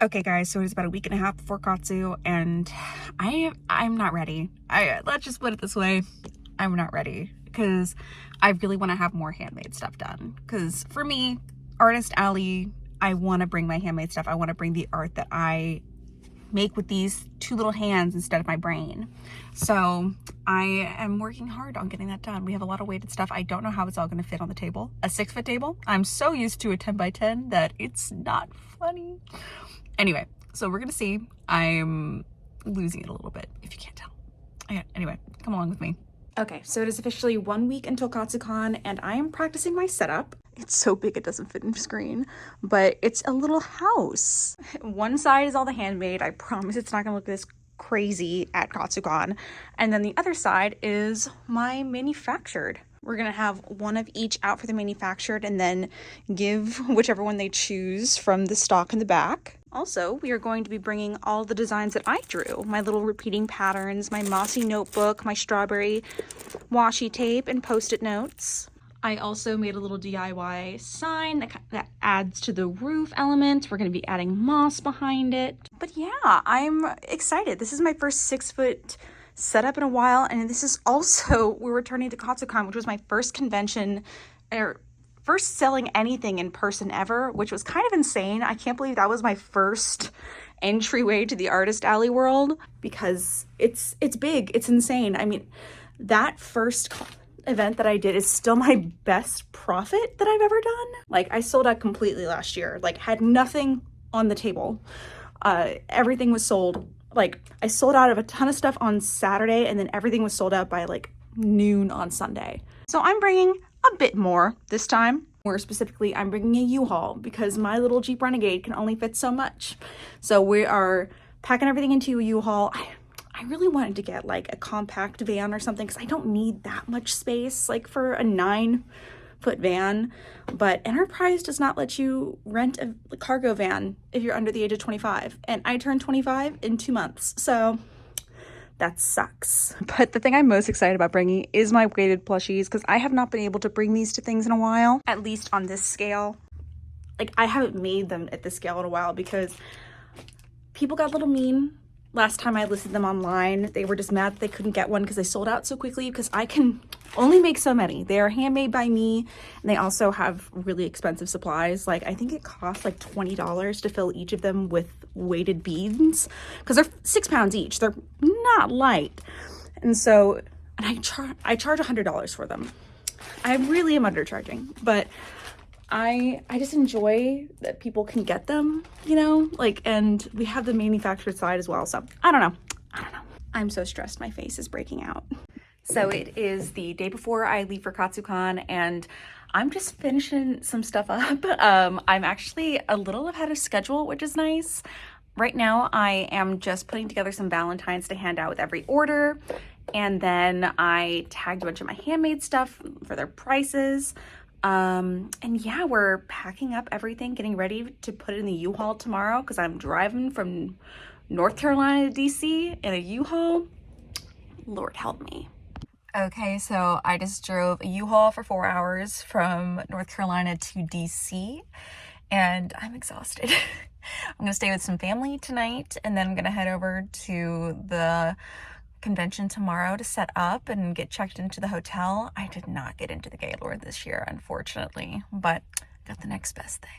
Okay guys, so it's about a week and a half before Katsu and I'm not ready. Let's just put it this way. I'm not ready because I really want to have more handmade stuff done. Because for me, Artist Alley, I want to bring my handmade stuff. I want to bring the art that I make with these two little hands instead of my brain. So I am working hard on getting that done. We have a lot of weighted stuff. I don't know how it's all going to fit on the table. A 6-foot table. I'm so used to a 10 by 10 that it's not funny. Anyway, so we're gonna see. I'm losing it a little bit, if you can't tell. Okay, anyway, come along with me. Okay, so it is officially 1 week until Katsucon, and I am practicing my setup. It's so big it doesn't fit in the screen, but it's a little house. One side is all the handmade. I promise it's not gonna look this crazy at Katsucon. And then the other side is my manufactured. We're gonna have one of each out for the manufactured and then give whichever one they choose from the stock in the back. Also, we are going to be bringing all the designs that I drew. My little repeating patterns, my mossy notebook, my strawberry washi tape, and post-it notes. I also made a little DIY sign that adds to the roof element. We're going to be adding moss behind it. But yeah, I'm excited. This is my first 6-foot setup in a while, and this is also, we're returning to Katsucon, which was my first convention, or first selling anything in person ever, which was kind of insane. I can't believe that was my first entryway to the Artist Alley world, because it's big, it's insane. I mean, that first event that I did is still my best profit that I've ever done. Like, I sold out completely last year, like had nothing on the table. Everything was sold. Like, I sold out of a ton of stuff on Saturday, and then everything was sold out by like noon on Sunday. So I'm bringing a bit more this time. More specifically, I'm bringing a U-Haul because my little Jeep Renegade can only fit so much. So we are packing everything into a U-Haul. I really wanted to get like a compact van or something because I don't need that much space like for a 9-foot van. But Enterprise does not let you rent a cargo van if you're under the age of 25. And I turned 25 in 2 months. So that sucks. But the thing I'm most excited about bringing is my weighted plushies, because I have not been able to bring these to things in a while, at least on this scale. Like, I haven't made them at this scale in a while because people got a little mean last time I listed them online. They were just mad that they couldn't get one because they sold out so quickly, because I can only make so many. They are handmade by me, and they also have really expensive supplies. Like, I think it costs like $20 to fill each of them with weighted beads, because they're 6 pounds each. They're not light. And so, and I charge $100 for them. I really am undercharging, but I just enjoy that people can get them, you know, like, and we have the manufactured side as well. So I don't know. I'm so stressed. My face is breaking out. So it is the day before I leave for Katsucon, and I'm just finishing some stuff up. I'm actually a little ahead of schedule, which is nice. Right now, I am just putting together some Valentines to hand out with every order. And then I tagged a bunch of my handmade stuff for their prices. And yeah, we're packing up everything, getting ready to put it in the U-Haul tomorrow, because I'm driving from North Carolina to DC in a U-Haul. Lord help me. Okay, so I just drove a U-Haul for 4 hours from North Carolina to DC, and I'm exhausted. I'm gonna stay with some family tonight, and then I'm gonna head over to the convention tomorrow to set up and get checked into the hotel. I did not get into the Gaylord this year, unfortunately, but got the next best thing.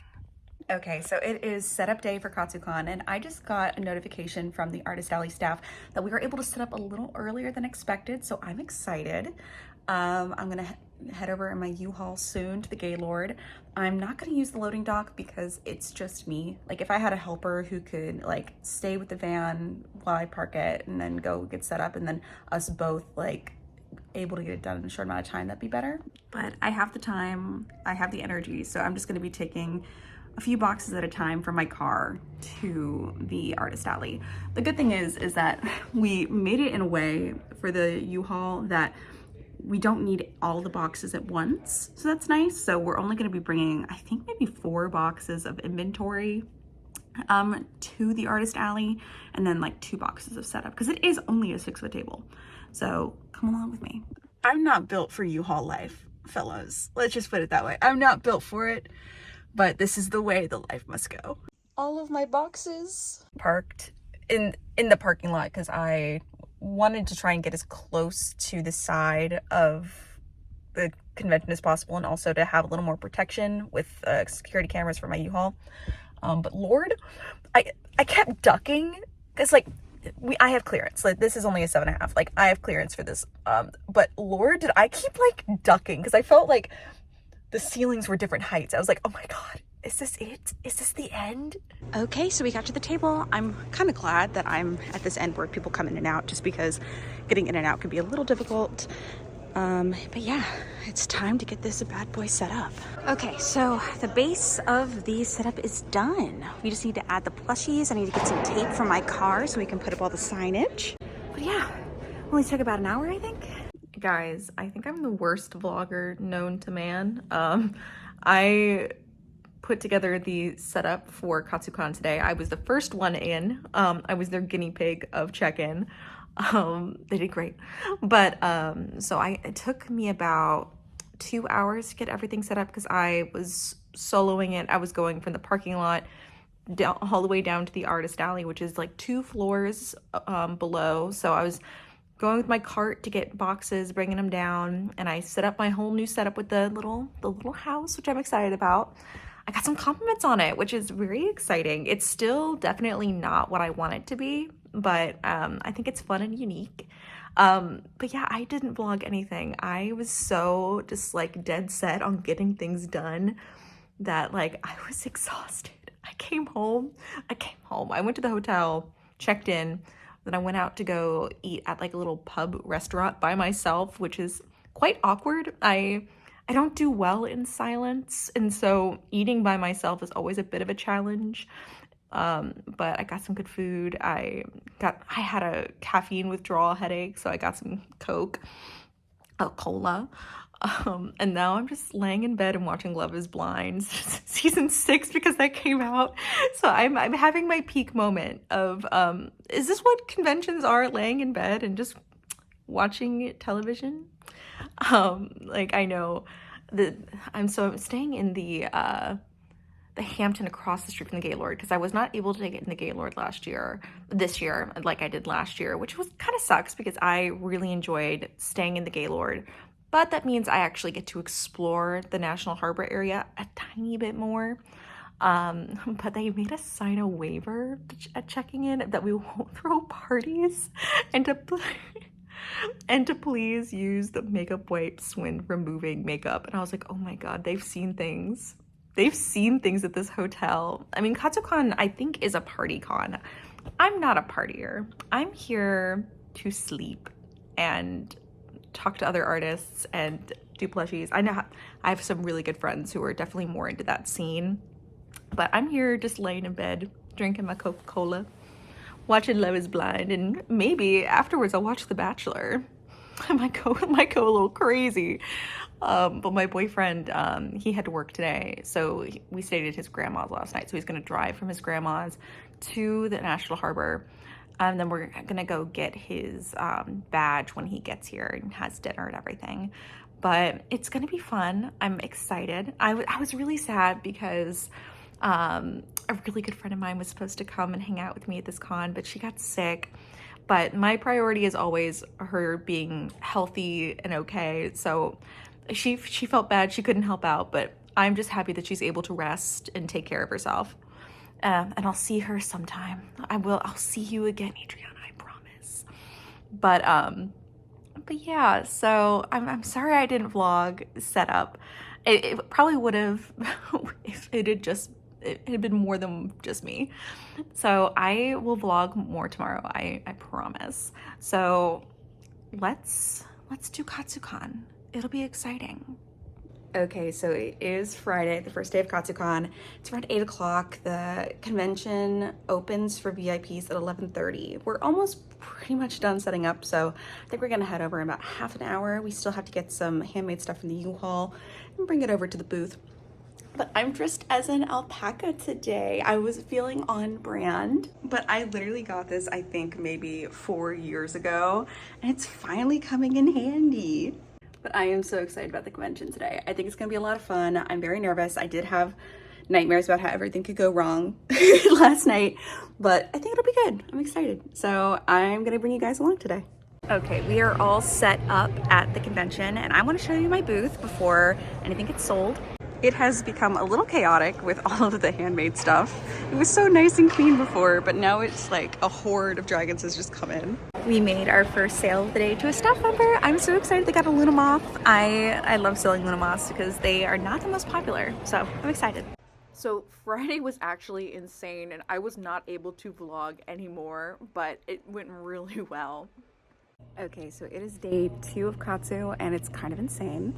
Okay, so it is setup day for Katsucon, and I just got a notification from the Artist Alley staff that we were able to set up a little earlier than expected, so I'm excited. I'm gonna head over in my U-Haul soon to the Gaylord. I'm not gonna use the loading dock because it's just me. Like, if I had a helper who could like stay with the van while I park it and then go get set up, and then us both like able to get it done in a short amount of time, that'd be better. But I have the time, I have the energy, so I'm just gonna be taking a few boxes at a time from my car to the Artist Alley. The good thing is that we made it in a way for the U-Haul that we don't need all the boxes at once, so that's nice. So we're only going to be bringing, I think, maybe 4 boxes of inventory to the Artist Alley, and then like 2 boxes of setup, because it is only a 6-foot table. So come along with me. I'm not built for U-Haul life, fellows. Let's just put it that way. I'm not built for it, but this is the way the life must go. all of my boxes parked in the parking lot because I wanted to try and get as close to the side of the convention as possible, and also to have a little more protection with security cameras for my U-Haul. But Lord, I kept ducking because like I have clearance. Like this is only a 7.5. Like I have clearance for this. But Lord, did I keep like ducking because I felt like the ceilings were different heights. I was like, oh my God, is this it? Is this the end? Okay, so we got to the table. I'm kind of glad that I'm at this end where people come in and out, just because getting in and out can be a little difficult. But yeah, it's time to get this bad boy set up. Okay, so the base of the setup is done. We just need to add the plushies. I need to get some tape from my car so we can put up all the signage. But yeah, only took about an hour, I think. Guys, I think I'm the worst vlogger known to man. I put together the setup for Katsucon today. I was the first one in. I was their guinea pig of check-in. They did great. But so it took me about 2 hours to get everything set up because I was soloing it. I was going from the parking lot down all the way down to the artist alley, which is like 2 floors below. So I was going with my cart to get boxes, bringing them down, and I set up my whole new setup with the little house, which I'm excited about. I got some compliments on it, which is very exciting. It's still definitely not what I want it to be, but I think it's fun and unique. But yeah, I didn't vlog anything. I was so just like dead set on getting things done that like I was exhausted. I came home. I went to the hotel, checked in, then I went out to go eat at like a little pub restaurant by myself, which is quite awkward. I don't do well in silence, and so eating by myself is always a bit of a challenge. But I got some good food. I had a caffeine withdrawal headache, so I got some Coke, a cola. And now I'm just laying in bed and watching Love is Blind season 6 because that came out. So I'm having my peak moment of is this what conventions are, laying in bed and just watching television? Like I know that I'm staying in the Hampton across the street from the Gaylord because I was not able to get in the Gaylord this year like I did last year, which was kind of sucks because I really enjoyed staying in the Gaylord. But that means I actually get to explore the National Harbor area a tiny bit more. But they made us sign a waiver at checking in that we won't throw parties and to please use the makeup wipes when removing makeup. And I was like, oh my God, they've seen things. They've seen things at this hotel. I mean, Katsucon, I think, is a party con. I'm not a partier. I'm here to sleep and talk to other artists and do plushies. I know I have some really good friends who are definitely more into that scene, but I'm here just laying in bed, drinking my Coca-Cola, watching Love is Blind, and maybe afterwards I'll watch The Bachelor. I might go a little crazy. But my boyfriend, he had to work today, so we stayed at his grandma's last night, so he's gonna drive from his grandma's to the National Harbor. And then we're gonna go get his badge when he gets here and has dinner and everything. But it's gonna be fun. I'm excited. I was really sad because a really good friend of mine was supposed to come and hang out with me at this con, but she got sick. But my priority is always her being healthy and okay. So she felt bad. She couldn't help out, but I'm just happy that she's able to rest and take care of herself. And I'll see her sometime. I'll see you again, Adriana, I promise. But yeah, so I'm sorry I didn't vlog setup. It probably would have if it had been more than just me. So I will vlog more tomorrow, I promise. So let's do Katsucon. It'll be exciting. Okay, so it is Friday, the first day of Katsucon. It's around 8 o'clock. The convention opens for VIPs at 11:30. We're almost pretty much done setting up, so I think we're gonna head over in about half an hour. We still have to get some handmade stuff from the U-Haul and bring it over to the booth. But I'm dressed as an alpaca today. I was feeling on brand, but I literally got this, I think, maybe 4 years ago, and it's finally coming in handy. But I am so excited about the convention today. I think it's gonna be a lot of fun. I'm very nervous. I did have nightmares about how everything could go wrong last night, but I think it'll be good. I'm excited. So I'm gonna bring you guys along today. Okay, we are all set up at the convention and I want to show you my booth before anything gets sold. It has become a little chaotic with all of the handmade stuff. It was so nice and clean before, but now it's like a horde of dragons has just come in. We made our first sale of the day to a staff member. I'm so excited they got a Luna Moth. I love selling Luna Moths because they are not the most popular, so I'm excited. So Friday was actually insane and I was not able to vlog anymore, but it went really well. Okay, so it is day 2 of Katsu and it's kind of insane.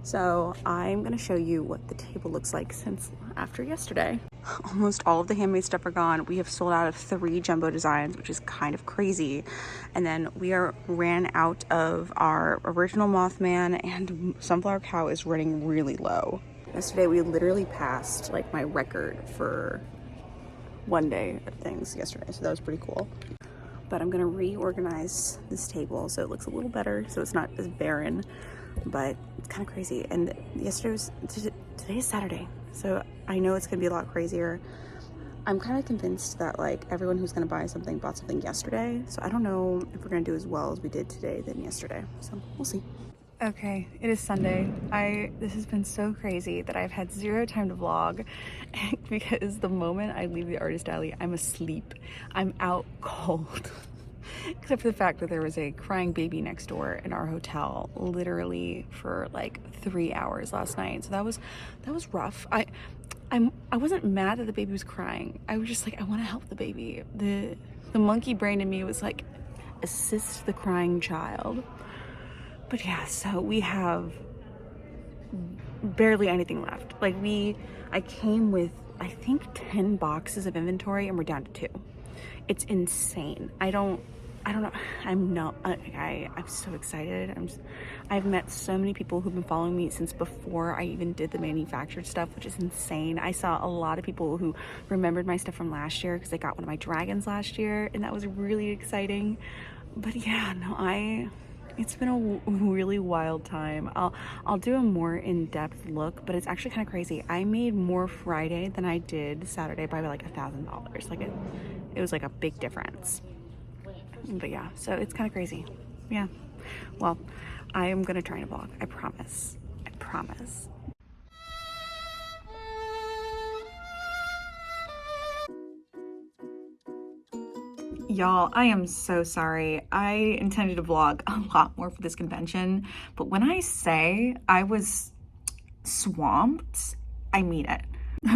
So I'm gonna show you what the table looks like since after yesterday. Almost all of the handmade stuff are gone. We have sold out of 3 jumbo designs, which is kind of crazy. And then we ran out of our original Mothman, and Sunflower Cow is running really low. Yesterday we literally passed like my record for one day of things yesterday, so that was pretty cool. But I'm gonna reorganize this table so it looks a little better, so it's not as barren, but it's kind of crazy. And today is Saturday, so I know it's gonna be a lot crazier. I'm kind of convinced that like everyone who's gonna buy something bought something yesterday, so I don't know if we're gonna do as well as we did today than yesterday, so we'll see. Okay, it is Sunday. This has been so crazy that I've had 0 time to vlog because the moment I leave the artist alley, I'm asleep. I'm out cold. Except for the fact that there was a crying baby next door in our hotel literally for like 3 hours last night. So that was rough. I wasn't mad that the baby was crying. I was just like, I want to help the baby. The monkey brain in me was like, assist the crying child. But yeah, so we have barely anything left. Like I came with, I think 10 boxes of inventory and we're down to 2. It's insane. I don't know. I'm so excited. I've met so many people who've been following me since before I even did the manufactured stuff, which is insane. I saw a lot of people who remembered my stuff from last year because they got one of my dragons last year, and that was really exciting. But yeah, no, it's been a really wild time. I'll do a more in-depth look, but it's actually kind of crazy. I made more Friday than I did Saturday by like $1,000. Like it was like a big difference. But yeah, so it's kind of crazy. Yeah. Well, I am gonna try to vlog. I promise. I promise. Y'all, I am so sorry. I intended to vlog a lot more for this convention, but when I say I was swamped, I mean it.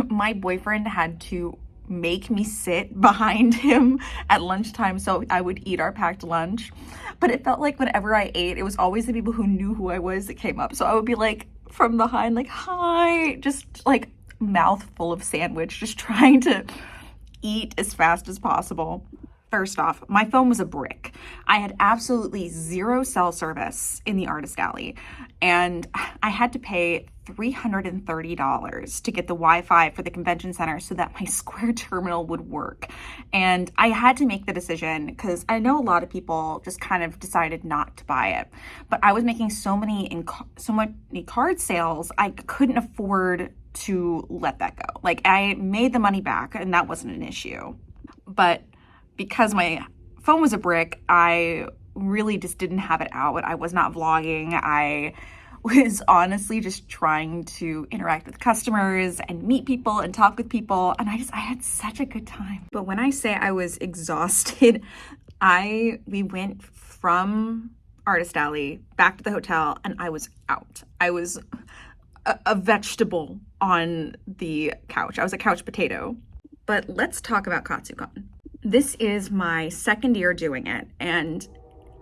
My boyfriend had to make me sit behind him at lunchtime so I would eat our packed lunch. But it felt like whenever I ate, it was always the people who knew who I was that came up. So I would be like from behind, like, hi, just like mouth full of sandwich, just trying to eat as fast as possible. First off, my phone was a brick. I had absolutely 0 cell service in the artist alley, and I had to pay $330 to get the Wi-Fi for the convention center so that my Square terminal would work. And I had to make the decision because I know a lot of people just kind of decided not to buy it, but I was making so many card sales, I couldn't afford to let that go. Like, I made the money back and that wasn't an issue, but because my phone was a brick, I really just didn't have it out. I was not vlogging. I was honestly just trying to interact with customers and meet people and talk with people. And I had such a good time. But when I say I was exhausted, we went from Artist Alley back to the hotel and I was out. I was a vegetable on the couch. I was a couch potato. But let's talk about Katsucon. This is my 2nd year doing it, and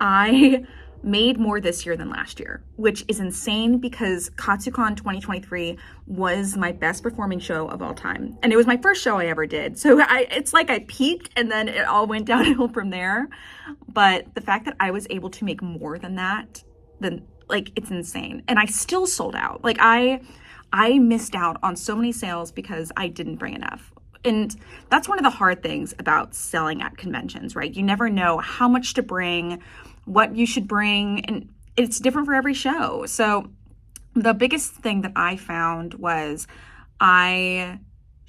I made more this year than last year, which is insane because Katsucon 2023 was my best performing show of all time. And it was my first show I ever did. So it's like I peaked and then it all went downhill from there. But the fact that I was able to make more than that, it's insane. And I still sold out. Like I missed out on so many sales because I didn't bring enough. And that's one of the hard things about selling at conventions, right? You never know how much to bring, what you should bring, and it's different for every show. So the biggest thing that I found was I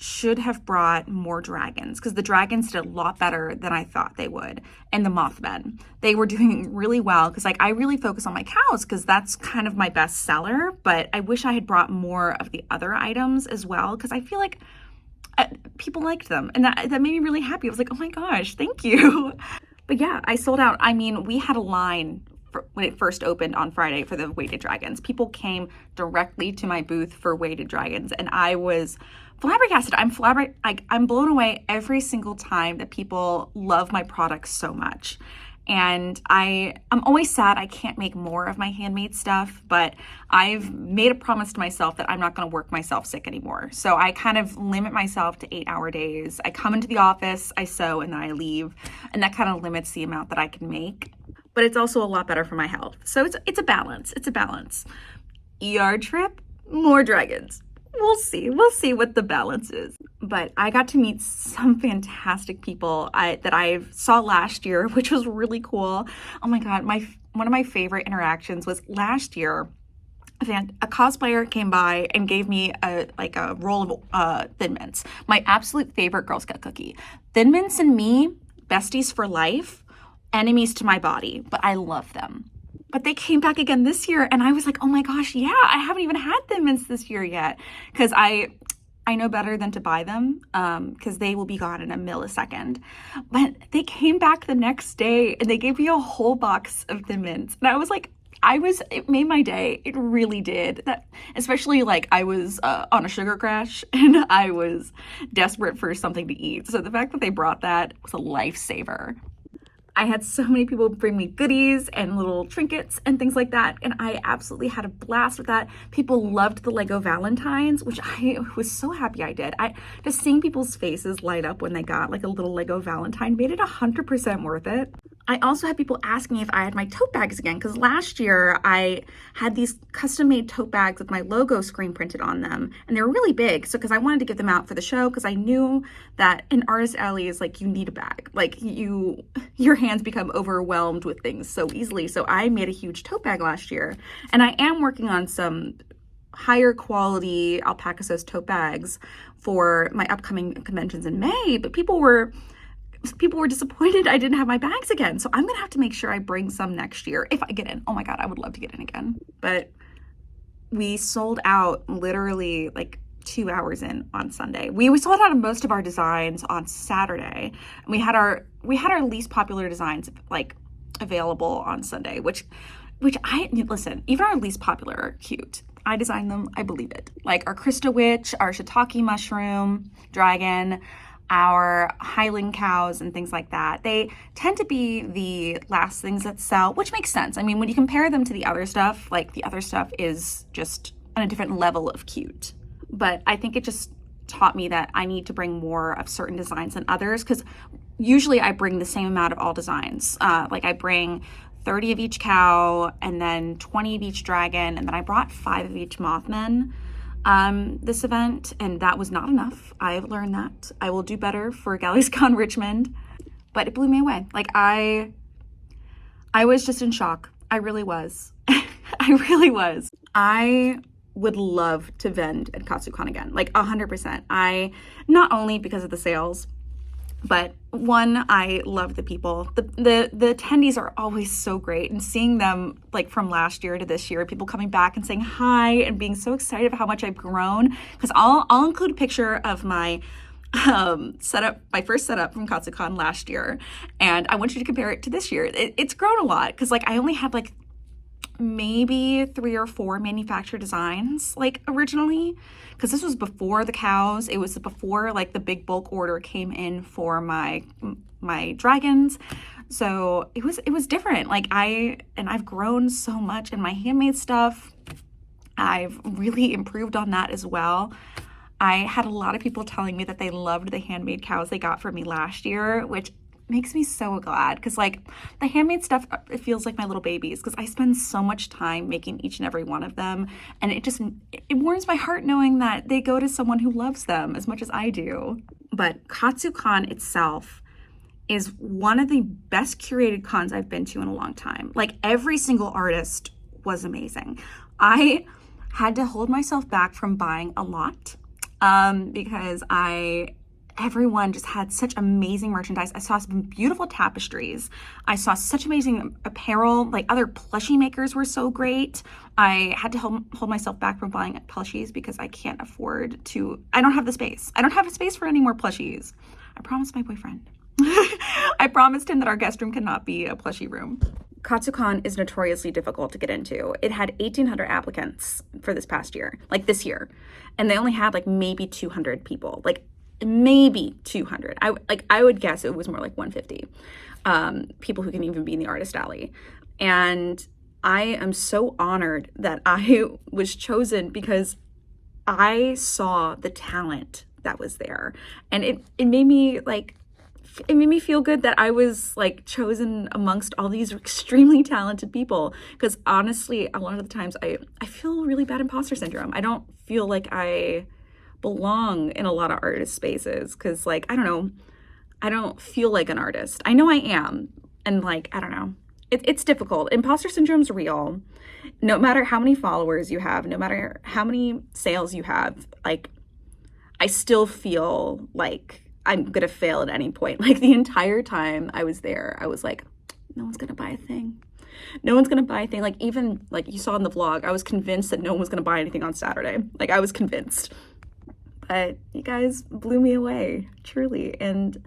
should have brought more dragons, because the dragons did a lot better than I thought they would. And the Mothmen, they were doing really well, because like I really focus on my cows because that's kind of my best seller, but I wish I had brought more of the other items as well, because I feel like people liked them, and that made me really happy. I was like, oh my gosh, thank you. But yeah, I sold out. I mean, we had a line when it first opened on Friday for the weighted dragons. People came directly to my booth for weighted dragons, and I was flabbergasted. I'm blown away every single time that people love my products so much. And I'm always sad I can't make more of my handmade stuff, but I've made a promise to myself that I'm not going to work myself sick anymore. So I kind of limit myself to 8-hour days. I come into the office, I sew, and then I leave. And that kind of limits the amount that I can make. But it's also a lot better for my health. So it's a balance. It's a balance. ER trip, more dragons. We'll see what the balance is. But I got to meet some fantastic people that I saw last year, which was really cool. Oh my God, one of my favorite interactions was last year. A cosplayer came by and gave me a roll of Thin Mints, my absolute favorite Girl Scout cookie. Thin Mints and me, besties for life, enemies to my body, but I love them. But they came back again this year, and I was like, oh my gosh, yeah, I haven't even had Thin Mints this year yet, because I know better than to buy them, because they will be gone in a millisecond. But they came back the next day, and they gave me a whole box of Thin Mints, and I was like, it made my day. It really did. That, especially like I was on a sugar crash, and I was desperate for something to eat. So the fact that they brought that was a lifesaver. I had so many people bring me goodies and little trinkets and things like that, and I absolutely had a blast with that. People loved the Lego Valentines, which I was so happy I did. Just seeing people's faces light up when they got like a little Lego Valentine made it 100% worth it. I also had people ask me if I had my tote bags again, because last year I had these custom-made tote bags with my logo screen printed on them, and they were really big. So because I wanted to give them out for the show, because I knew that in Artist Alley is like, you need a bag. Like your hands become overwhelmed with things so easily. So I made a huge tote bag last year, and I am working on some higher quality alpaca sews tote bags for my upcoming conventions in May, but people were disappointed I didn't have my bags again. So I'm going to have to make sure I bring some next year if I get in. Oh my God, I would love to get in again. But we sold out literally like 2 hours in on Sunday. We sold out of most of our designs on Saturday. And we had our least popular designs like available on Sunday, which listen, even our least popular are cute. I designed them, I believe it. Like our Krista Witch, our shiitake mushroom dragon, our Highland cows and things like that. They tend to be the last things that sell, which makes sense. I mean, when you compare them to the other stuff, like the other stuff is just on a different level of cute. But I think it just taught me that I need to bring more of certain designs than others, because usually I bring the same amount of all designs. Like I bring 30 of each cow and then 20 of each dragon, and then I brought 5 of each Mothman this event, and that was not enough. I've learned that. I will do better for Galaxycon Richmond, but it blew me away. Like I was just in shock. I really was. I really was. I would love to vend at Katsucon again, like 100%. Not only because of the sales, but one, I love the people. The attendees are always so great, and seeing them like from last year to this year, people coming back and saying hi and being so excited about how much I've grown. Because I'll include a picture of my setup, my first setup from Katsucon last year, and I want you to compare it to this year. It's grown a lot, because like I only had like maybe 3 or 4 manufactured designs like originally, because this was before the cows. It was before like the big bulk order came in for my dragons. So it was different. Like I've grown so much in my handmade stuff. I've really improved on that as well. I had a lot of people telling me that they loved the handmade cows they got from me last year, which makes me so glad, because like the handmade stuff, it feels like my little babies, because I spend so much time making each and every one of them, and it warms my heart knowing that they go to someone who loves them as much as I do. But Katsucon itself is one of the best curated cons I've been to in a long time. Like every single artist was amazing. I had to hold myself back from buying a lot. because everyone just had such amazing merchandise. I saw some beautiful tapestries. I saw such amazing apparel. Like, other plushie makers were so great. I had to hold myself back from buying plushies because I can't afford to. I don't have the space. I don't have a space for any more plushies. I promised my boyfriend. I promised him that our guest room cannot be a plushie room. Katsucon is notoriously difficult to get into. It had 1,800 applicants for this past year, like this year, and they only had like maybe 200 people, like maybe 200. I would guess it was more like 150 people who can even be in the artist alley. And I am so honored that I was chosen because I saw the talent that was there, and it made me like. It made me feel good that I was like chosen amongst all these extremely talented people, because honestly, a lot of the times I feel really bad imposter syndrome. I don't feel like I belong in a lot of artist spaces because, like, I don't know, I don't feel like an artist. I know I am, and like, I don't know. It's difficult. Imposter syndrome's real. No matter how many followers you have, no matter how many sales you have, like, I still feel like I'm gonna fail at any point. Like, the entire time I was there, I was like, no one's gonna buy a thing. No one's gonna buy a thing. Like, even like you saw in the vlog, I was convinced that no one was gonna buy anything on Saturday. Like, I was convinced. But you guys blew me away, truly. And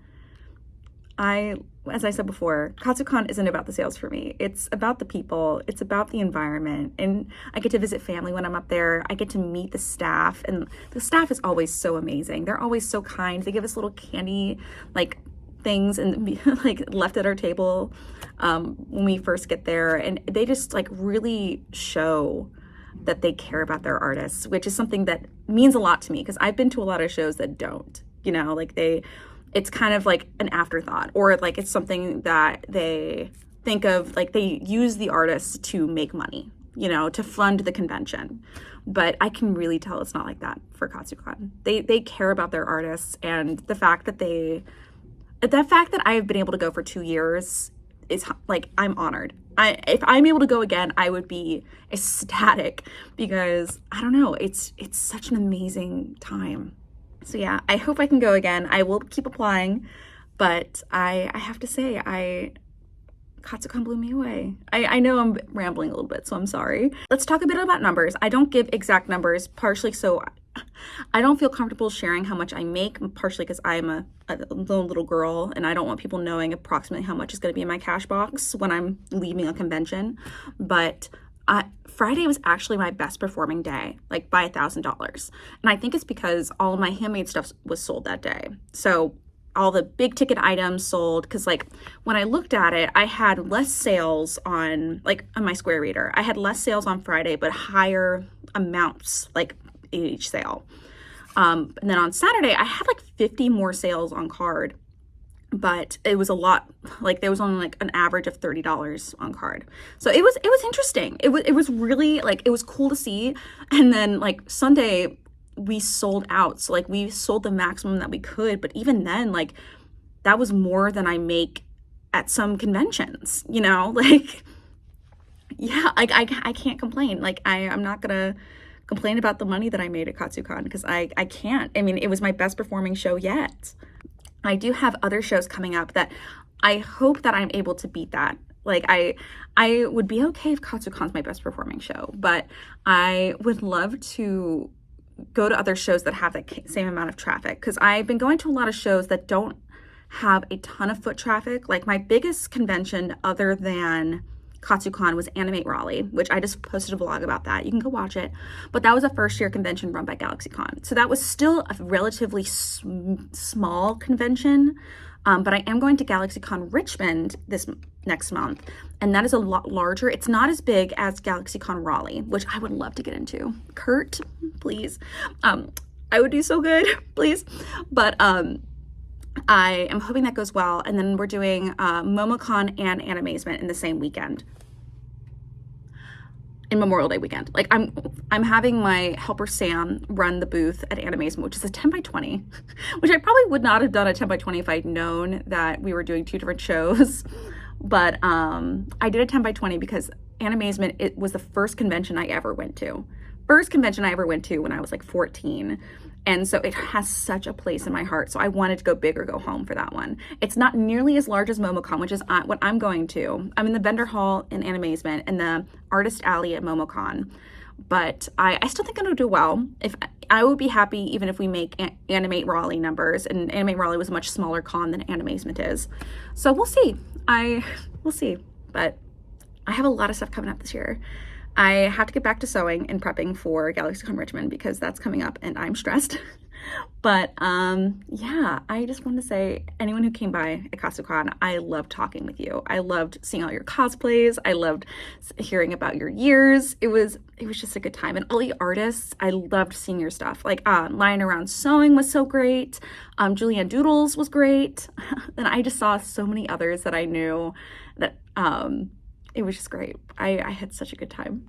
as I said before, Katsucon isn't about the sales for me. It's about the people. It's about the environment. And I get to visit family when I'm up there. I get to meet the staff. And the staff is always so amazing. They're always so kind. They give us little candy, like, things and like left at our table when we first get there. And they just like really show that they care about their artists, which is something that means a lot to me, because I've been to a lot of shows that don't, you know, like it's kind of like an afterthought, or like it's something that they think of, like they use the artists to make money, you know, to fund the convention. But I can really tell it's not like that for Katsucon. They care about their artists, and the fact that I have been able to go for 2 years is like, I'm honored. If I'm able to go again, I would be ecstatic, because I don't know, it's such an amazing time. So yeah, I hope I can go again. I will keep applying, but I have to say, Katsucon blew me away. I know I'm rambling a little bit, so I'm sorry. Let's talk a bit about numbers. I don't give exact numbers, partially so I don't feel comfortable sharing how much I make, partially because I'm a lone little girl and I don't want people knowing approximately how much is going to be in my cash box when I'm leaving a convention. But Friday was actually my best performing day, like by $1,000. And I think it's because all of my handmade stuff was sold that day. So all the big ticket items sold, because like when I looked at it, I had less sales on my Square Reader. I had less sales on Friday, but higher amounts like in each sale. And then on Saturday, I had like 50 more sales on card, but it was a lot. Like there was only like an average of $30 on card. So it was interesting. It was really like, it was cool to see. And then like Sunday we sold out. So like we sold the maximum that we could, but even then, like that was more than I make at some conventions, you know, like, yeah, I can't complain. Like I'm not gonna complain about the money that I made at Katsucon, because I can't. I mean, it was my best performing show yet. I do have other shows coming up that I hope that I'm able to beat that. Like I would be okay if Katsucon's my best performing show, but I would love to go to other shows that have that same amount of traffic, because I've been going to a lot of shows that don't have a ton of foot traffic. Like my biggest convention other than Katsucon was Animate Raleigh, which I just posted a vlog about that. You can go watch it. But that was a first-year convention run by Galaxycon. So that was still a relatively small convention. But I am going to Galaxycon Richmond this next month, and that is a lot larger. It's not as big as Galaxycon Raleigh, which I would love to get into. Kurt, please. I would do so good, please. But I am hoping that goes well. And then we're doing MomoCon and Animazement in the same weekend, in Memorial Day weekend. Like I'm having my helper Sam run the booth at Animazement, which is a 10 by 20, which I probably would not have done a 10 by 20 if I'd known that we were doing 2 different shows. But I did a 10 by 20 because Animazement, it was the first convention I ever went to. First convention I ever went to when I was like 14. And so it has such a place in my heart. So I wanted to go big or go home for that one. It's not nearly as large as MomoCon, which is what I'm going to. I'm in the vendor hall in Animazement and the artist alley at MomoCon. But I still think it'll do well. If I would be happy even if we make Animate Raleigh numbers, and Animate Raleigh was a much smaller con than Animazement is. So we'll see. We'll see. But I have a lot of stuff coming up this year. I have to get back to sewing and prepping for Galaxycon Richmond because that's coming up and I'm stressed. But yeah, I just want to say, anyone who came by at Katsucon, I loved talking with you. I loved seeing all your cosplays. I loved hearing about your years. It was just a good time. And all the artists, I loved seeing your stuff. Like Lying Around Sewing was so great. Julianne Doodles was great. And I just saw so many others that I knew that it was just great. I had such a good time.